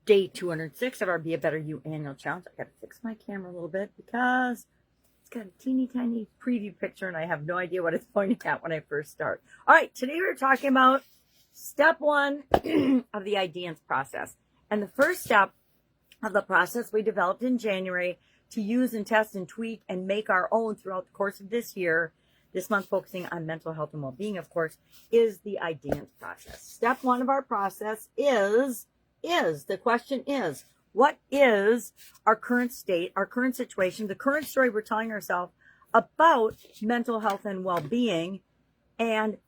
Day 206 of our Be a Better You annual challenge. I got to fix my camera a little bit because it's got a teeny tiny preview picture and I have no idea what it's pointing at when I first start. All right, today we're talking about step one of the IDEANCE process. And the first step of the process we developed in January to use and test and tweak and make our own throughout the course of this year, this month focusing on mental health and well-being, of course, is the IDEANCE process. Step one of our process is the question is, what is our current state, our current situation, the current story we're telling ourselves about mental health and well-being? And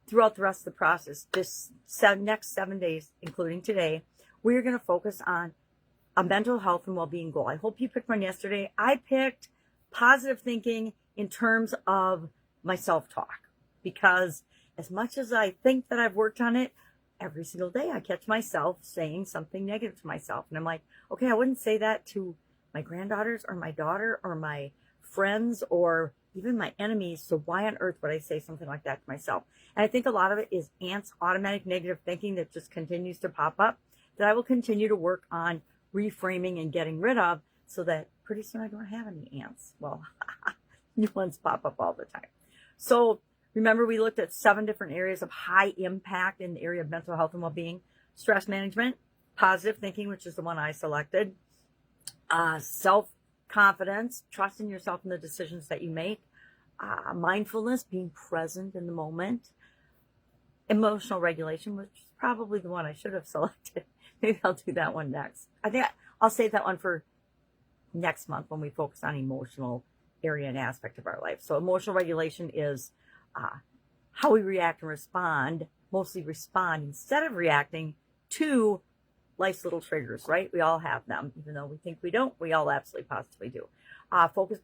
throughout the rest of the process, this next 7 days, including today, we're going to focus on a mental health and well-being goal. I hope you picked one yesterday. I picked positive thinking in terms of my self-talk, because as much as I think that I've worked on it, every single day I catch myself saying something negative to myself. And I'm like, okay, I wouldn't say that to my granddaughters or my daughter or my friends or even my enemies. So why on earth would I say something like that to myself? And I think a lot of it is ants, automatic negative thinking that just continues to pop up, that I will continue to work on reframing and getting rid of, so that pretty soon I don't have any ants. Well, new ones pop up all the time. So remember, we looked at 7 different areas of high impact in the area of mental health and well-being: stress management, positive thinking, which is the one I selected, self-confidence, trusting yourself in the decisions that you make, mindfulness, being present in the moment, emotional regulation, which is probably the one I should have selected. Maybe I'll do that one next. I think I'll save that one for next month when we focus on emotional area and aspect of our life. So emotional regulation is how we react and respond, mostly respond instead of reacting to life's little triggers, right? We all have them, even though we think we don't. We all absolutely positively do. Focus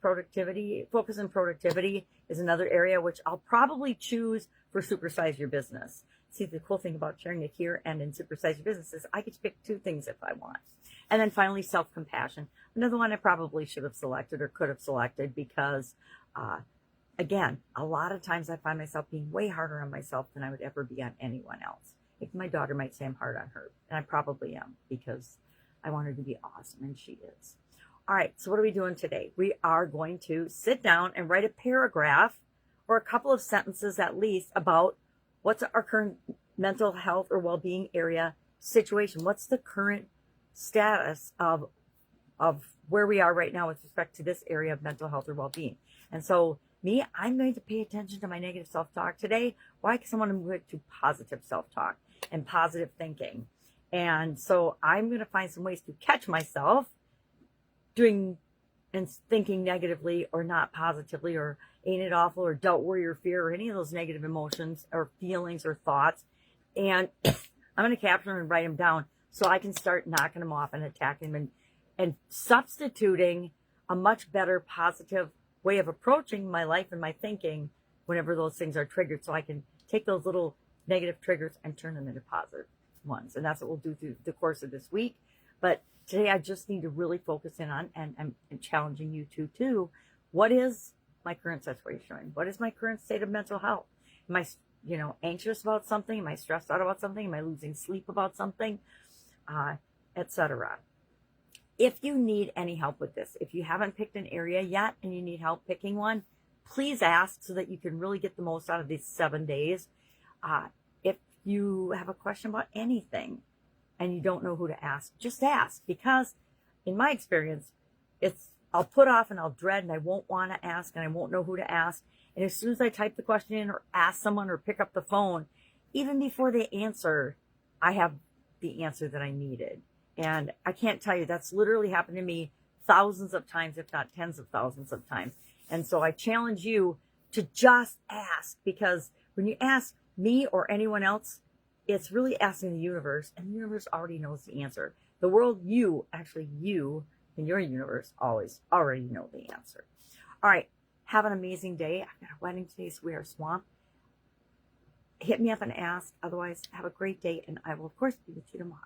and productivity is another area which I'll probably choose for Supersize Your Business. See, the cool thing about sharing it here and in Supersize Your Business is I get to pick 2 things if I want. And then finally, self-compassion. Another one I probably should have selected or could have selected because, again, a lot of times I find myself being way harder on myself than I would ever be on anyone else. Like my daughter might say I'm hard on her, and I probably am, because I want her to be awesome, and she is. All right, so what are we doing today? We are going to sit down and write a paragraph or a couple of sentences at least about what's our current mental health or well-being area situation. What's the current status of where we are right now with respect to this area of mental health or well-being? And so I'm going to pay attention to my negative self-talk today. Why? Because I want to move to positive self-talk and positive thinking. And so I'm going to find some ways to catch myself doing and thinking negatively or not positively, or ain't it awful, or doubt, worry, or fear, or any of those negative emotions or feelings or thoughts. And I'm going to capture them and write them down so I can start knocking them off and attacking them and substituting a much better positive way of approaching my life and my thinking whenever those things are triggered, so I can take those little negative triggers and turn them into positive ones. And that's what we'll do through the course of this week. But today I just need to really focus in on, and I'm challenging you too, what is my current situation? What is my current state of mental health? Am I, anxious about something? Am I stressed out about something? Am I losing sleep about something? Etc. If you need any help with this, if you haven't picked an area yet and you need help picking one, please ask so that you can really get the most out of these 7 days. If you have a question about anything and you don't know who to ask, just ask, because in my experience, I'll put off and I'll dread and I won't want to ask and I won't know who to ask. And as soon as I type the question in or ask someone or pick up the phone, even before they answer, I have the answer that I needed. And I can't tell you, that's literally happened to me thousands of times, if not tens of thousands of times. And so I challenge you to just ask, because when you ask me or anyone else, it's really asking the universe, and the universe already knows the answer. The world, you in your universe already know the answer. All right, have an amazing day. I've got a wedding today, so we are swamped. Hit me up and ask. Otherwise, have a great day, and I will, of course, be with you tomorrow.